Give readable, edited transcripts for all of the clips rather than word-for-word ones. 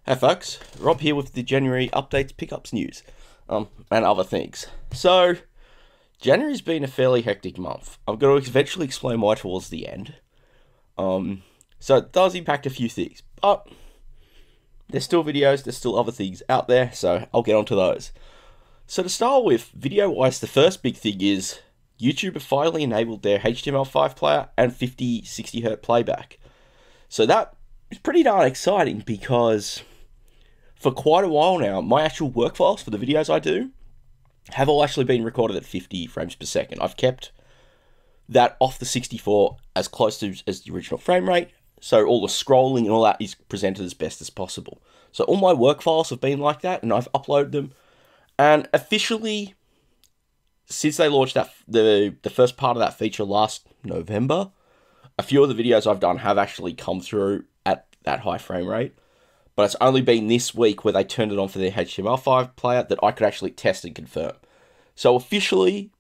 Hey folks, Rob here with the January updates pickups news, and other things. So, January's been a fairly hectic month. I'm going to eventually explain why towards the end. So it does impact a few things, but there's still videos, there's still other things out there, so I'll get onto those. So to start with, video-wise, the first big thing is YouTube have finally enabled their HTML5 player and 50-60Hz playback. So that is pretty darn exciting because for quite a while now, my actual work files for the videos I do have all actually been recorded at 50 frames per second. I've kept that off the 64 as close to as the original frame rate, so all the scrolling and all that is presented as best as possible. So all my work files have been like that, and I've uploaded them. And officially, since they launched that the first part of that feature last November, a few of the videos I've done have actually come through at that high frame rate. But it's only been this week where they turned it on for their HTML5 player that I could actually test and confirm. So officially,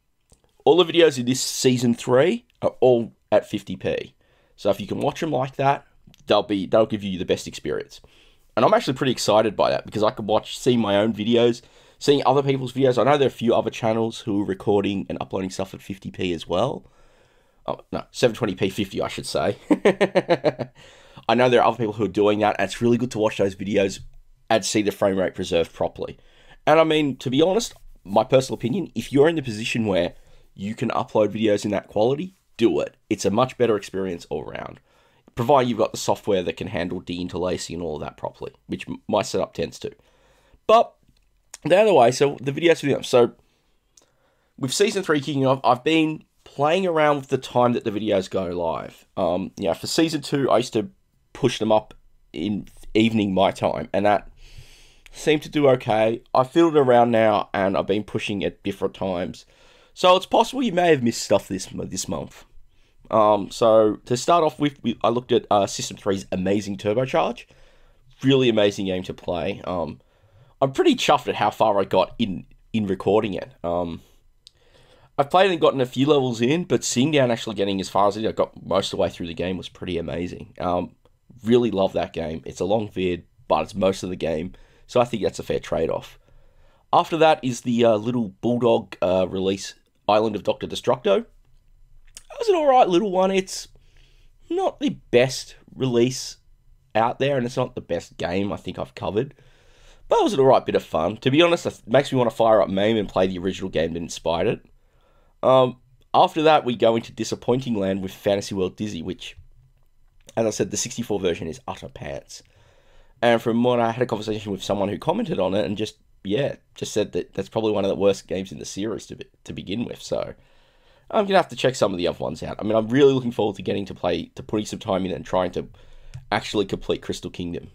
all the videos in this Season 3 are all at 50p. So if you can watch them like that, they'll give you the best experience. And I'm actually pretty excited by that because I can see my own videos, seeing other people's videos. I know there are a few other channels who are recording and uploading stuff at 50p as well. Oh, no, 720p 50, I should say. I know there are other people who are doing that, and it's really good to watch those videos and see the frame rate preserved properly. And I mean, to be honest, my personal opinion, if you're in the position where you can upload videos in that quality, do it. It's a much better experience all around, provided you've got the software that can handle deinterlacing and all of that properly, which my setup tends to. But the other way, so the videos for them. So with Season 3 kicking off, I've been playing around with the time that the videos go live. For Season 2, I used to push them up in evening my time, and that seemed to do okay. I fiddled around now, and I've been pushing at different times. So it's possible you may have missed stuff this month. So to start off with, I looked at System 3's Amazing Turbocharge. Really amazing game to play. I'm pretty chuffed at how far I got in recording it. I've played and gotten a few levels in, but seeing down actually getting as far as I got most of the way through the game was pretty amazing. Really love that game. It's a long vid, but it's most of the game, so I think that's a fair trade-off. After that is the little Bulldog release, Island of Dr. Destructo. That was an alright little one. It's not the best release out there, and it's not the best game I think I've covered, but it was an alright bit of fun. To be honest, it makes me want to fire up MAME and play the original game that inspired it. After that, we go into Disappointing Land with Fantasy World Dizzy, which, as I said, the 64 version is utter pants. And from what I had a conversation with someone who commented on it and just said that that's probably one of the worst games in the series to begin with. So I'm going to have to check some of the other ones out. I mean, I'm really looking forward to putting some time in it and trying to actually complete Crystal Kingdom.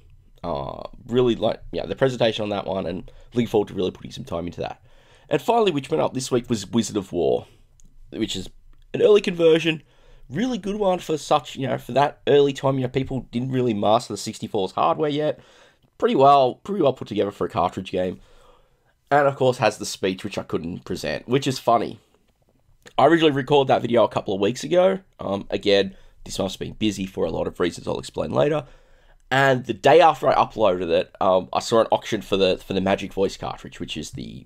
Really like, the presentation on that one, and looking forward to really putting some time into that. And finally, which went up this week, was Wizard of War, which is an early conversion. Really good one for such, for that early time. People didn't really master the 64's hardware yet. Pretty well put together for a cartridge game. And of course has the speech, which I couldn't present, which is funny. I originally recorded that video a couple of weeks ago. Again, this month's been busy for a lot of reasons I'll explain later. And the day after I uploaded it, I saw an auction for the Magic Voice cartridge, which is the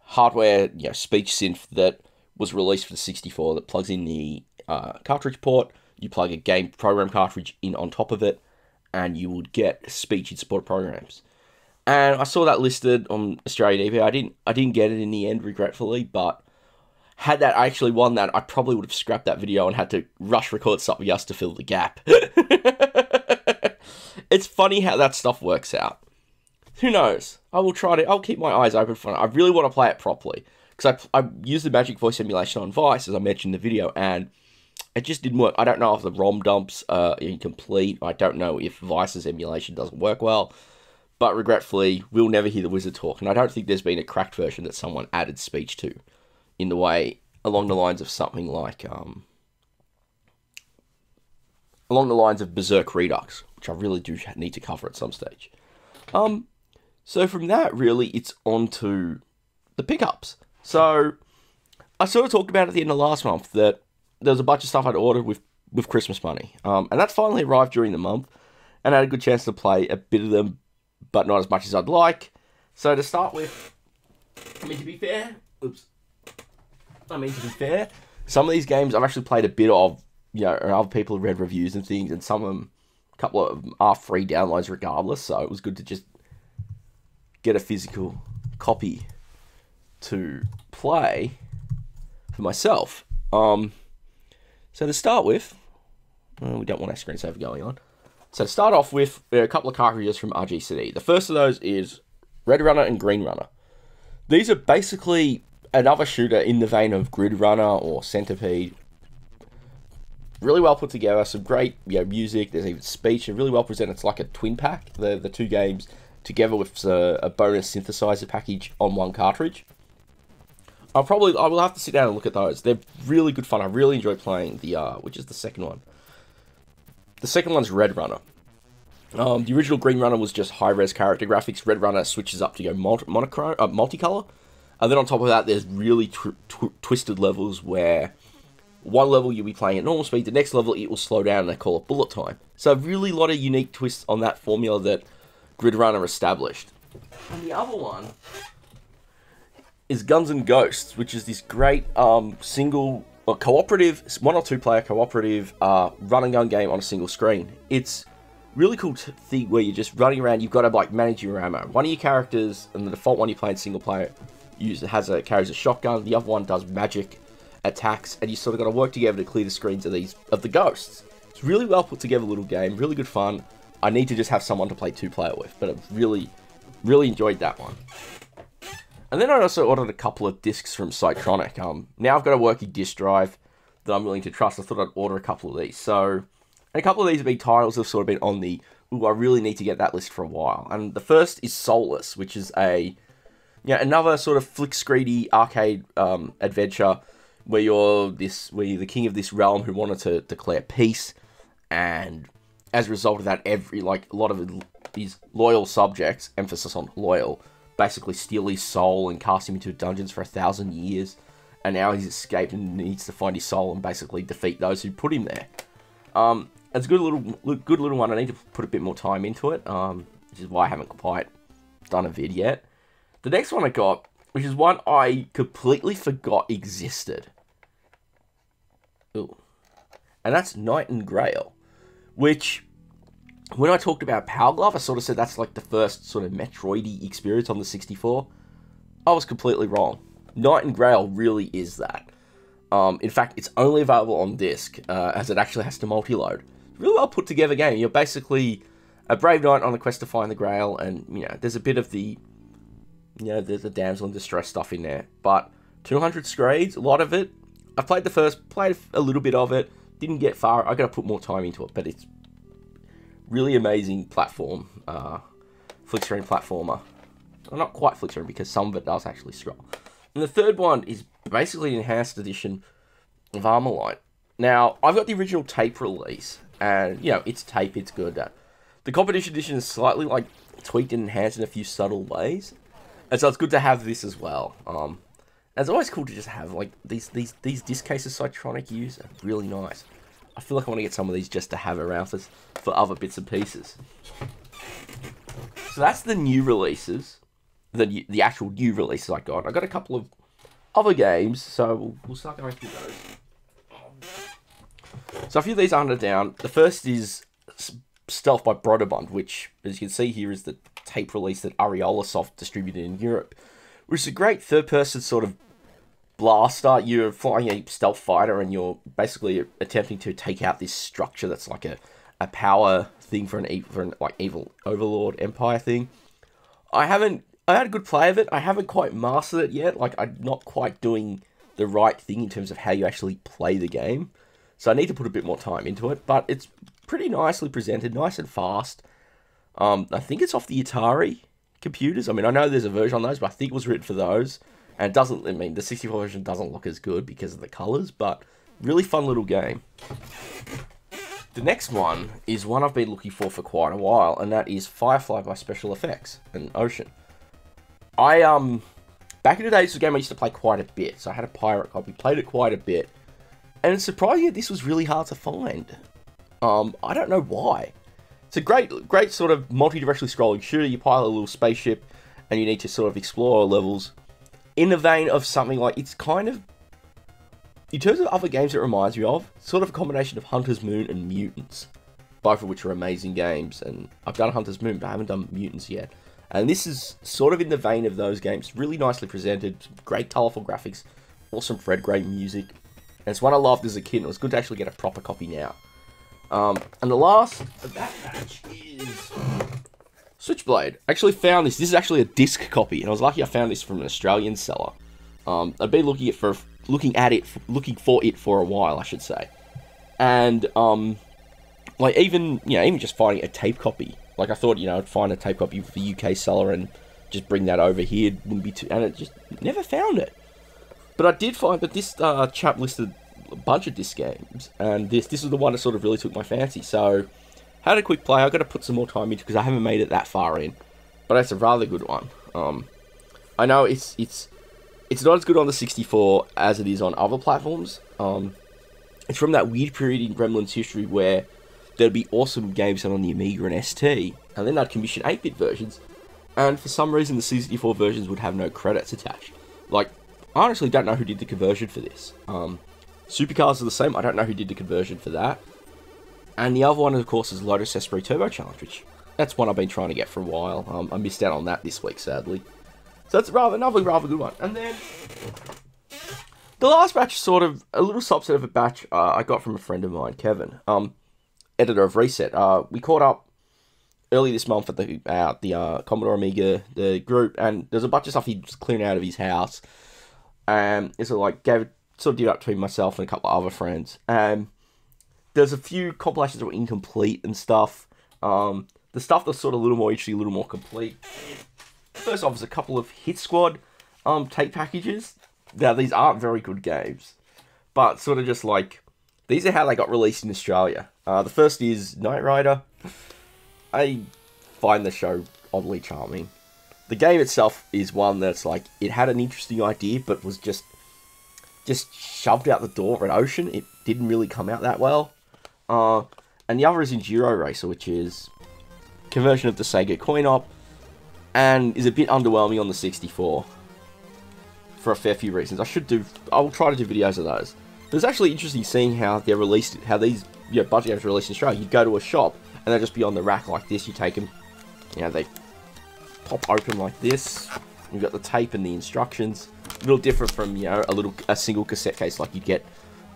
hardware, speech synth that was released for the 64 that plugs in the cartridge port. You plug a game program cartridge in on top of it, and you would get speech in support programs. And I saw that listed on Australian eBay. I didn't get it in the end, regretfully, but had that I actually won that, I probably would have scrapped that video and had to rush record something else to fill the gap. It's funny how that stuff works out. Who knows? I'll keep my eyes open for it. I really want to play it properly, because I used the Magic Voice emulation on Vice, as I mentioned in the video, and it just didn't work. I don't know if the ROM dumps are incomplete. I don't know if Vice's emulation doesn't work well, but regretfully, we'll never hear the wizard talk, and I don't think there's been a cracked version that someone added speech to, in the way, along the lines of something like, along the lines of Berserk Redux, which I really do need to cover at some stage. So from that, really, it's on to the pickups. So I sort of talked about at the end of last month that there was a bunch of stuff I'd ordered with Christmas money. And that's finally arrived during the month, and I had a good chance to play a bit of them but not as much as I'd like. So to start with, I mean, to be fair, some of these games I've actually played a bit of, you know, and other people have read reviews and things, and some of them, a couple of them are free downloads regardless, so it was good to just get a physical copy to play for myself. So to start with, we don't want our screensaver going on. So to start off with, there are a couple of cartridges from RGCD. The first of those is Red Runner and Green Runner. These are basically another shooter in the vein of Grid Runner or Centipede. Really well put together, some great, you know, music, there's even speech, and really well presented. It's like a twin pack, the two games together with a bonus synthesizer package on one cartridge. I will have to sit down and look at those. They're really good fun. I really enjoy playing the, which is the second one. The second one's Red Runner. The original Green Runner was just high-res character graphics. Red Runner switches up to go multicolor. And then on top of that, there's really twisted levels where one level you'll be playing at normal speed, the next level it will slow down and they call it bullet time. So really a lot of unique twists on that formula that Grid Runner established. And the other one is Guns and Ghosts, which is this great single or cooperative, 1 or 2 player cooperative run and gun game on a single screen. It's really cool thing where you're just running around. You've got to like manage your ammo. One of your characters, and the default one you play in single player, carries a shotgun. The other one does magic attacks, and you sort of got to work together to clear the screens of the ghosts. It's really well put together little game, really good fun. I need to just have someone to play 2-player with, but I've really enjoyed that one. And then I also ordered a couple of discs from Cytronic. Now I've got a working disc drive that I'm willing to trust. I thought I'd order a couple of these. So, and a couple of these have been titles that have sort of been on the, ooh, I really need to get that list for a while. And the first is Soulless, which is another sort of flick-screedy arcade adventure where you're the king of this realm who wanted to declare peace, and as a result of that, a lot of these loyal subjects, emphasis on loyal, basically steal his soul and cast him into dungeons for 1,000 years, and now he's escaped and needs to find his soul and basically defeat those who put him there. It's a good little one. I need to put a bit more time into it, which is why I haven't quite done a vid yet. The next one I got, which is one I completely forgot existed. Ooh. And that's Knight and Grail, which, when I talked about Power Glove, I sort of said that's like the first sort of Metroid-y experience on the 64. I was completely wrong. Knight and Grail really is that. In fact, it's only available on disc, as it actually has to multi-load. Really well put together game. You're basically a brave knight on a quest to find the Grail, and, you know, there's a bit of the, you know, there's the damsel in distress stuff in there. But 200 scrades, a lot of it. I played a little bit of it, didn't get far. I got to put more time into it, but it's really amazing platform, flick screen platformer. Well, not quite flick screen because some of it does actually scroll. And the third one is basically an enhanced edition of ARMELLO. Now, I've got the original tape release, and, you know, it's tape, it's good. The competition edition is slightly, like, tweaked and enhanced in a few subtle ways, and so it's good to have this as well. It's always cool to just have, like, these disc cases Cytronic use are really nice. I feel like I want to get some of these just to have around for other bits and pieces. So that's the new releases, the actual new releases I got. I got a couple of other games, so we'll start going through those. So a few of these are down. The first is Stealth by Broderbund, which, as you can see here, is the tape release that Areola Soft distributed in Europe, which is a great third-person sort of blaster. You're flying a stealth fighter, and you're basically attempting to take out this structure that's like a power thing for an evil overlord empire thing. I had a good play of it. I haven't quite mastered it yet. Like, I'm not quite doing the right thing in terms of how you actually play the game. So I need to put a bit more time into it, but it's pretty nicely presented, nice and fast. I think it's off the Atari computers. I mean, I know there's a version on those, but I think it was written for those. And it doesn't, I mean, the 64 version doesn't look as good because of the colors, but really fun little game. The next one is one I've been looking for quite a while, and that is Firefly by Special Effects and Ocean. Back in the day, this was a game I used to play quite a bit, so I had a pirate copy, played it quite a bit, and it's surprising that this was really hard to find. I don't know why. It's a great sort of multi-directionally scrolling shooter. You pilot a little spaceship, and you need to sort of explore levels. In the vein of something like, it's kind of, in terms of other games it reminds me of, sort of a combination of Hunter's Moon and Mutants. Both of which are amazing games, and I've done Hunter's Moon, but I haven't done Mutants yet. And this is sort of in the vein of those games. Really nicely presented, great colourful graphics, awesome Fred Gray music. And it's one I loved as a kid, and it was good to actually get a proper copy now. And the last of that batch is Switchblade. I actually found this. This is actually a disc copy, and I was lucky I found this from an Australian seller. I've been looking for it for a while, I should say. And like even just finding a tape copy. Like I thought, I'd find a tape copy for the UK seller and just bring that over here. It wouldn't be too, and it just never found it. But I did find that this chap listed a bunch of disc games, and this is the one that sort of really took my fancy. So had a quick play. I've got to put some more time into because I haven't made it that far in, but it's a rather good one. I know it's not as good on the 64 as it is on other platforms. It's from that weird period in Gremlin's history where there'd be awesome games on the Amiga and ST, and then they'd commission 8-bit versions, and for some reason the 64 versions would have no credits attached. Like, I honestly don't know who did the conversion for this. Supercars are the same. I don't know who did the conversion for that. And the other one, of course, is Lotus Esprit Turbo Challenge, which that's one I've been trying to get for a while. I missed out on that this week, sadly. So that's another rather good one. And then the last batch is sort of a little subset of a batch I got from a friend of mine, Kevin, editor of Reset. We caught up early this month at the Commodore Amiga, the group, and there's a bunch of stuff he was clearing out of his house. It's like did it up between myself and a couple of other friends. There's a few compilations that were incomplete and stuff. The stuff that's sort of a little more interesting, a little more complete. First off is a couple of Hit Squad tape packages. Now, these aren't very good games, but sort of just like, these are how they got released in Australia. The first is Knight Rider. I find the show oddly charming. The game itself is one that's like, it had an interesting idea, but was just shoved out the door at Ocean. It didn't really come out that well. And the other is Enduro Racer, which is a conversion of the Sega coin-op, and is a bit underwhelming on the 64 for a fair few reasons. I'll try to do videos of those. But it's actually interesting seeing how they're released, how these budget games are released in Australia. You go to a shop, and they'll just be on the rack like this. You take them, they pop open like this. You've got the tape and the instructions. A little different from, a single cassette case like you'd get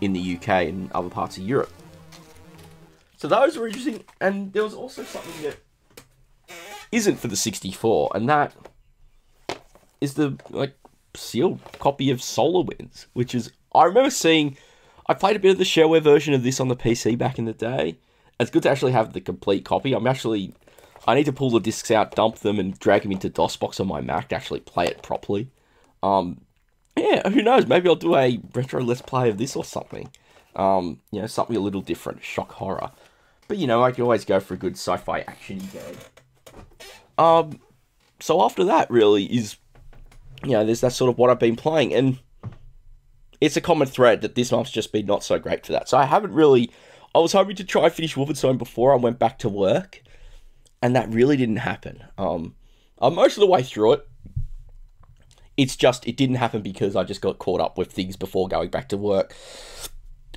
in the UK and other parts of Europe. So those were interesting, and there was also something that isn't for the 64, and that is the, sealed copy of Solar Winds, which is, I remember I played a bit of the shareware version of this on the PC back in the day. It's good to actually have the complete copy. I need to pull the discs out, dump them, and drag them into DOSBox on my Mac to actually play it properly. Yeah, who knows? Maybe I'll do a retro Let's Play of this or something. Something a little different, shock horror. But, I can always go for a good sci-fi action game. So after that, really, is, that's sort of what I've been playing, and it's a common thread that this month's just been not so great for that. So I was hoping to try and finish Wolfenstein before I went back to work, and that really didn't happen. I'm most of the way through it. It didn't happen because I just got caught up with things before going back to work.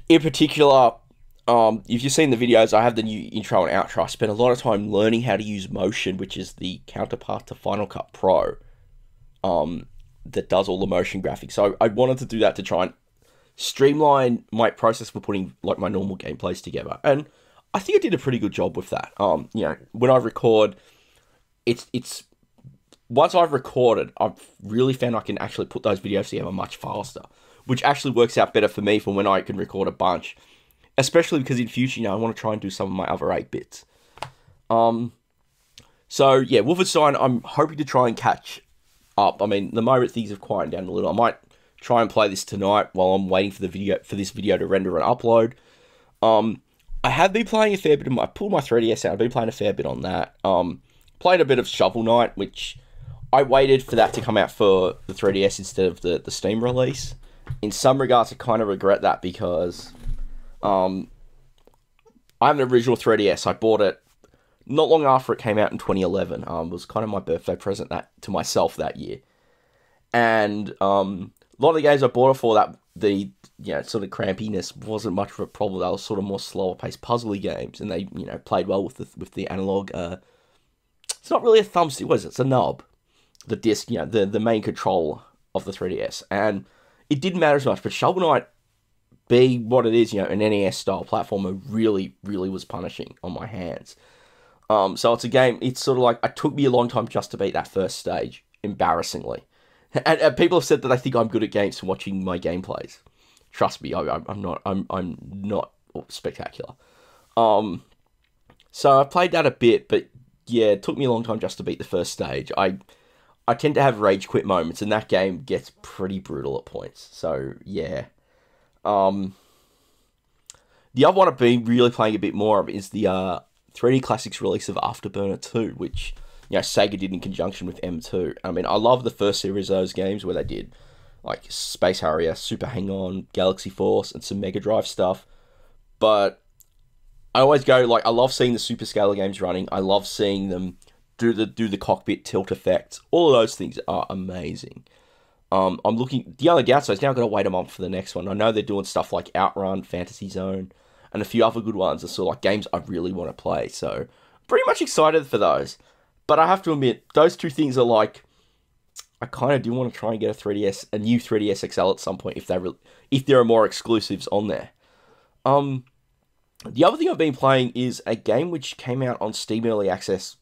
In particular, if you've seen the videos, I have the new intro and outro. I spent a lot of time learning how to use Motion, which is the counterpart to Final Cut Pro, that does all the motion graphics. So I wanted to do that to try and streamline my process for putting my normal gameplays together. And I think I did a pretty good job with that. When I record, it's once I've recorded, I've really found I can actually put those videos together much faster, which actually works out better for me for when I can record a bunch, especially because in future, I want to try and do some of my other 8-bits. So yeah, Wolfenstein, I'm hoping to try and catch up. The moment things have quieted down a little, I might try and play this tonight while I'm waiting for this video to render and upload. I have been playing a fair bit I pulled my 3DS out. I've been playing a fair bit on that. Played a bit of Shovel Knight, which I waited for that to come out for the 3DS instead of the Steam release. In some regards, I kind of regret that because I have an original 3DS. I bought it not long after it came out in 2011. It was kind of my birthday present to myself that year. And a lot of the games I bought it for, that the sort of crampiness wasn't much of a problem. They were sort of more slower paced puzzly games, and they played well with the analog. It's not really a thumbstick, what is it? It's a knob, the disc, the main control of the 3DS, and it didn't matter as much. But Shovel Knight, be what it is, an NES style platformer, really was punishing on my hands. So it's a game. It's sort of like, it took me a long time just to beat that first stage, embarrassingly. And people have said that they think I'm good at games from watching my gameplays. Trust me, I'm not. I'm not spectacular. So I played that a bit, but yeah, it took me a long time just to beat the first stage. I tend to have rage quit moments, and that game gets pretty brutal at points. So yeah. The other one I've been really playing a bit more of is the 3D Classics release of Afterburner 2, which Sega did in conjunction with M2. I mean, I love the first series of those games where they did like Space Harrier, Super Hang-On, Galaxy Force, and some Mega Drive stuff. But I always go, like, I love seeing the Super Scalar games running. I love seeing them do the cockpit tilt effects. All of those things are amazing. I'm looking. The only downside is now I've got to wait a month for the next one. I know they're doing stuff like Outrun, Fantasy Zone, and a few other good ones. Are sort of like games I really want to play. So pretty much excited for those. But I have to admit, those two things are like, I kind of do want to try and get a new 3DS XL at some point if there are more exclusives on there. The other thing I've been playing is a game which came out on Steam Early Access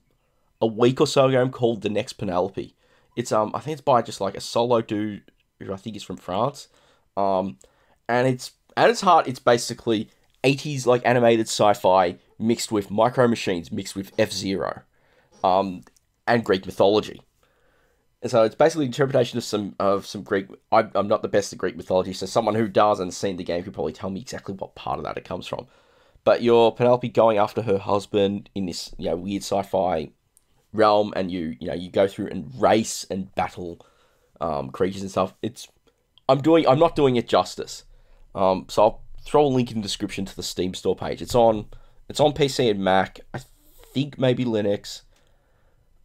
a week or so ago called The Next Penelope. It's I think it's by just like a solo dude who I think is from France. And it's, at its heart, it's basically 80s like animated sci-fi mixed with Micro Machines, mixed with F-Zero. And Greek mythology. And so it's basically an interpretation of some Greek. I'm not the best at Greek mythology, so someone who does and has seen the game could probably tell me exactly what part of that it comes from. But you're Penelope going after her husband in this weird sci-fi realm, and you go through and race and battle creatures and stuff. I'm not doing it justice. So I'll throw a link in the description to the Steam store page. It's on PC and Mac. I think maybe Linux.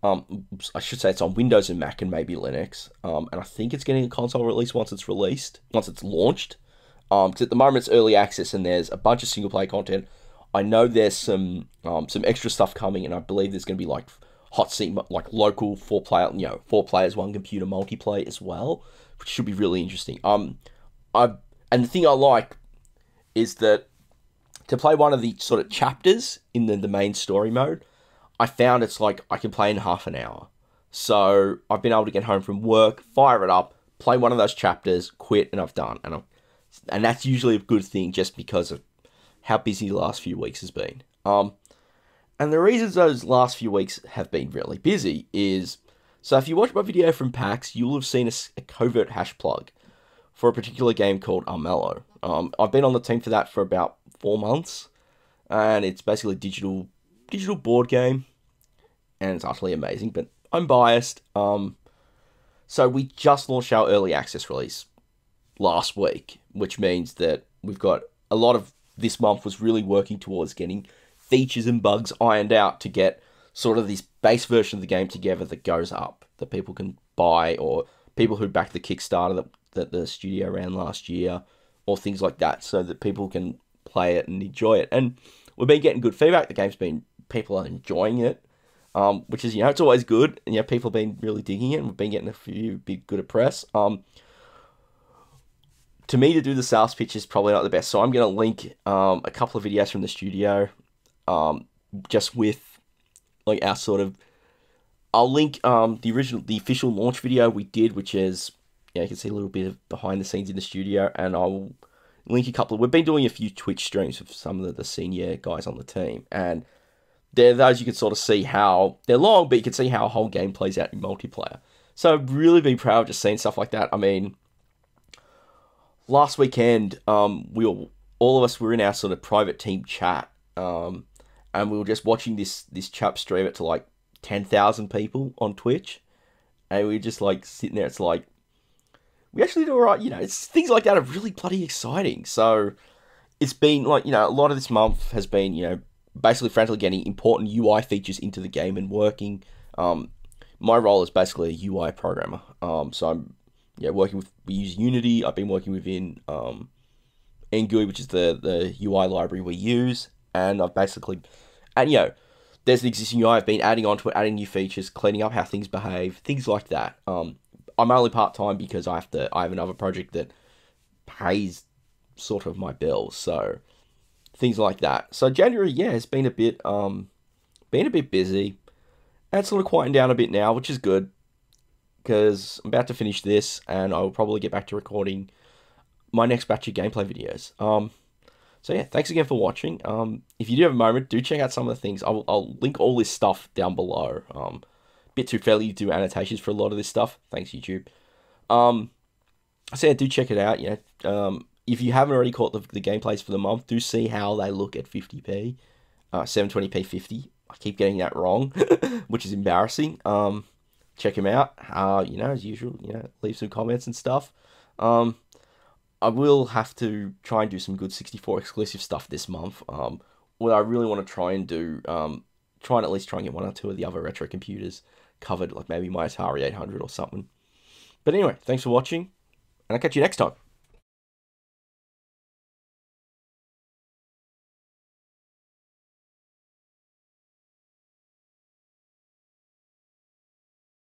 I should say it's on Windows and Mac and maybe Linux. And I think it's getting a console release once it's launched. Because at the moment it's early access and there's a bunch of single player content. I know there's some extra stuff coming, and I believe there's going to be like hot seat, like local 4 players, 1 computer multiplayer as well, which should be really interesting. And the thing I like is that to play one of the sort of chapters in the main story mode, I found it's like I can play in half an hour. So I've been able to get home from work, fire it up, play one of those chapters, quit, and I've done. And that's usually a good thing just because of how busy the last few weeks has been. And the reasons those last few weeks have been really busy is, so if you watch my video from PAX, you'll have seen a covert hash plug for a particular game called ARMELLO. I've been on the team for that for about 4 months, and it's basically a digital board game. And it's utterly amazing, but I'm biased. So we just launched our early access release last week, which means that we've got a lot of this month was really working towards getting features and bugs ironed out to get sort of this base version of the game together that goes up, that people can buy, or people who backed the Kickstarter that the studio ran last year, or things like that, so that people can play it and enjoy it. And we've been getting good feedback. People are enjoying it. Which is, it's always good, and people have been really digging it, and we've been getting a few big good of press. To me, to do the sales pitch is probably not the best, so I'm going to link a couple of videos from the studio, just with like our sort of. I'll link the official launch video we did, which is you can see a little bit of behind the scenes in the studio, and I'll link a couple. We've been doing a few Twitch streams with some of the senior guys on the team, and they're those you can sort of see how they're long, but you can see how a whole game plays out in multiplayer. So I've really been proud of just seeing stuff like that. I mean, last weekend, all of us were in our sort of private team chat, and we were just watching this chap stream it to like 10,000 people on Twitch, and we were just like sitting there. It's like we actually did all right. It's things like that are really bloody exciting. So it's been like a lot of this month has been basically frantically getting important UI features into the game and working. My role is basically a UI programmer. So I'm working with, we use Unity. I've been working within NGUI, which is the UI library we use, and I've basically, and there's the existing UI. I've been adding onto it, adding new features, cleaning up how things behave, things like that. I'm only part time because I have another project that pays sort of my bills, so things like that. So January, has been a bit busy. And it's sort of quieting down a bit now, which is good because I'm about to finish this, and I'll probably get back to recording my next batch of gameplay videos. So yeah, thanks again for watching. If you do have a moment, do check out some of the things. I'll link all this stuff down below. Bit too fairly to do annotations for a lot of this stuff. Thanks, YouTube. So yeah, do check it out. If you haven't already caught the gameplays for the month, do see how they look at 50p, 720p 50. I keep getting that wrong, which is embarrassing. Check them out. As usual, leave some comments and stuff. I will have to try and do some good 64 exclusive stuff this month. What I really want to try and do, at least try and get one or two of the other retro computers covered, like maybe my Atari 800 or something. But anyway, thanks for watching, and I'll catch you next time.